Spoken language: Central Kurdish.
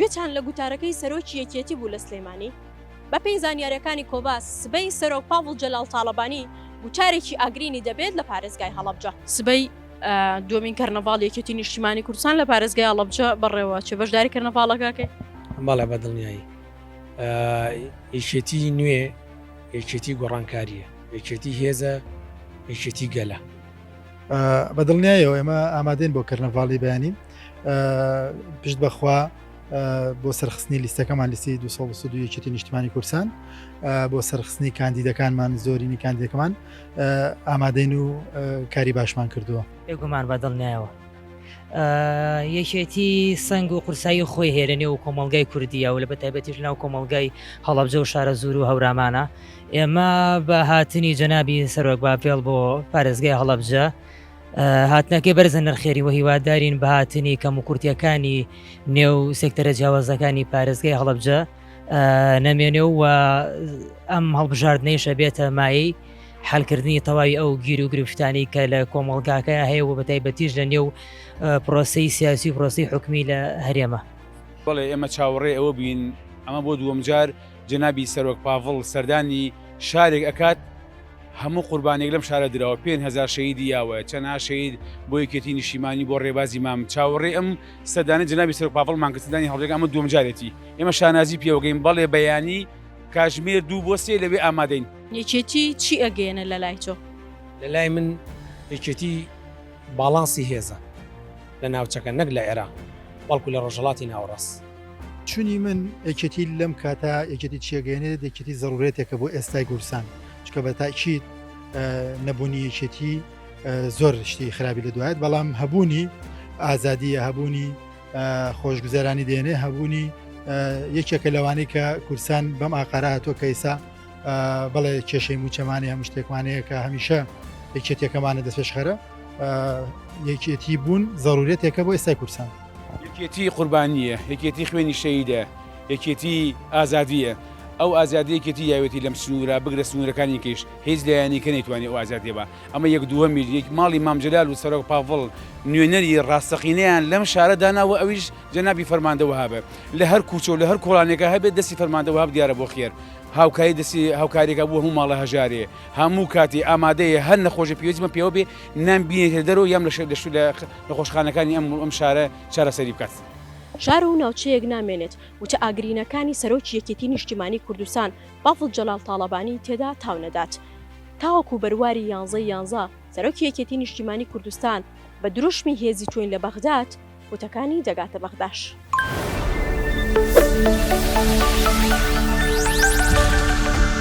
گوێتان لە گوتارەکەی سەرۆکی یەکێتی بوو لە سلەیمانی بە پێی زانیاریەکانی کۆباس سبەی سەرۆک پاڤڵ جەلال تاڵەبانی وتارێکی ئاگرینی دەبێت لە پارێزگای هەڵەبجە. سبەی دومین کەرنەڤاڵ یەکێتی نیشتیمانی کوردستان لە پارێزگای هەڵەبجە بەڕێوە چێ بەشداری کەرنەڤاڵەکەکەی؟ بەڵێ بەدڵنیایی یەکێتی نوێ یەکێتی گۆڕانکاریە، یەکێتی هێزە، یەکێتی گەلە. بەدڵنیایەوە ئێمە ئامادەین بۆ کەرنەڤاڵی بەیانی پشت بەخوا بۆ سەرخستنی لیستەکەمان لیستی 232 یەکێتی نیشتیمانی کوردستان بۆ سەرخستنی کاندیدەکانمان زۆرینی کاندیدەکەمان ئامادەین و کاری باشمان کردووە. بێگومان بەدڵنیایەوە یەکێتی سنگ و قورسایی خۆی هێرەنێ و کۆمەڵگای کوردیە و لە بەتایبەتیش ناو کۆمەڵگای هەڵەبجە و شارە زور و هەورامانە. ئێمە بە هاتنی جەنابی سەرۆک باپێڵ بۆ پارێزگای هەڵەبجە هاتنەکەی بەرزە نرخێری و هیوادارین بە هاتنی کەم و کورتیەکانی نێو سێکتەرە جیاوازەکانی پارێزگای هەڵەبجە نەمێنێ و ئەم هەڵبژاردنەیشە بێتە مایی حلکردنی تەواوی ئەو گیر و گرفتانی کە لە کۆمەڵگاکە هەیە و بەتایبەتیش لە نێو پرۆسەی سیاسی و پرۆسی حکومی لە هەرێمە. بەڵێ ئێمە چاوەڕێ ئەوە بین ئەمە بۆ دووەم جار جەنابی سەرۆک پاڤڵ سەردانی شارێک ئەکات هەموو قوربانێک لەم شارە درراوە 5,000 شەیدی یاوە چەند شەید بۆ یەکێتی نیشتیمانی بۆ ڕێبازی مام چاوەڕێ ئەم سەردانە جەنابی سەرۆک پاڤڵ مانکەسەردانی هەڵبجەکە ئەمە دووەم جارێتی ئێمە شانازی پێوەگەین بەڵێ بەیانی کاژمێر 2 بۆ 3 لەوێ ئامادەین. یەکێتی چی ئەگەێنە لە لای تۆ؟ لە لای من یەکێتی باڵانسی هێزە لە ناوچەکە نەک لە عێراق بەڵکو لە ڕۆژهەڵاتی ناوەڕاست. چونی من یەکێتی لەم کاتا یەکێتی چیەگەێنێت یەکێتی زەڕورێتێکە بۆ ئێستای کوردستان چکە بە تاکید نەبوونی یەکێتی زۆر شتی خراپی لە دوایێت بەڵام هەبوونی ئازادیە هەبوونی خۆشگوزارانی دێنێ هەبوونی یەکێکە لەوانەی کە کوردستان بەم ئاقارە هاتۆ کە ئێستا بەڵێ کێشەی موچەمانی هەموو شتێکمانەیە کە هەمیشە یەکێتیەکەمانە دەستپێشخەرە یەکێتی بوون زەڕورێتێکە بۆ ئێستای کوردستان. یەکێتی قوربانیە، یەکێتی خوێنی شەیدە، یەکێتی ئازادیە. ئەو ئازادیەکێتی یاوێتی لەم سنوورە بگرە سنوورەکانی کەیش هیچ لایەنی کە نەیتوانێت ئەو ئازادیە بە ئەمە یەک دووەمی یەک ماڵی مام جەلال و سەرۆک پاڤڵ نوێنەری ڕاستەقینەیان لەم شارە داناوە ئەویش جەنابی فەرماندەوە هابە لە هەر کوچە و لە هەر کۆڵانێکە هەبێت دەستی فەرماندەوە هاب دیارە بۆ خێر هاوکاری دەستی هاوکارێکە بوو هەموو ماڵە هەژارێ هەموو کاتی ئامادەیە هەر نەخۆشە پێویستمە پێوە بێ نام بینێتە دەرەوە یام لە نەخۆشخانەکانی ئەم شارە چارەسەری بکات. شار و ناوچەیەک نامێنێت وتە ئاگرینەکانی سەرۆکی یەکێتی نیشتیمانی کوردستان پاڤڵ جەلال تاڵەبانی تێدا تاو نەدات. تاوەکو بەرواری 11 سەرۆکی یەکێتی نیشتیمانی کوردستان بە دروشمی هێزی چۆین لە بەغداد وتەکانی دەگاتە بەغداش.